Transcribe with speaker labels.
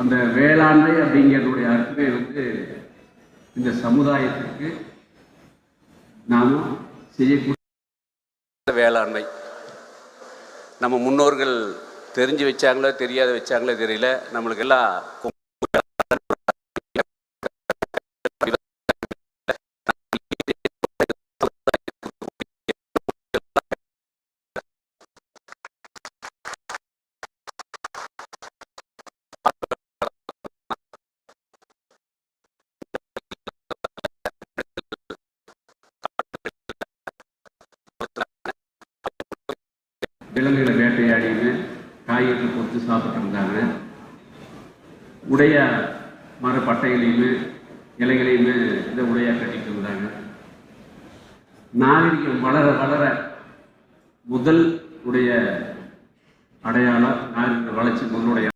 Speaker 1: அந்த வேளாண்மை அப்படிங்கிறதுடைய அர்த்தமே வந்து இந்த சமுதாயத்திற்கு நாம் செய்யக்கூடிய வேளாண்மை. நம்ம முன்னோர்கள் தெரிஞ்சு வச்சாங்களோ தெரியாத வச்சாங்களோ தெரியல, நம்மளுக்கு எல்லாம் விலங்குகளை வேட்டையாடின்னு காய்கறிகள் பொறுத்து சாப்பிட்டு இருந்தாங்க. உடைய மரப்பட்டைகளையுமே இலைகளையுமே இந்த உடையாக கட்டிட்டு இருந்தாங்க. நாகரிகம் வளர வளர முதல் உடைய அடையாளம் நாகரிக வளர்ச்சி முதலுடைய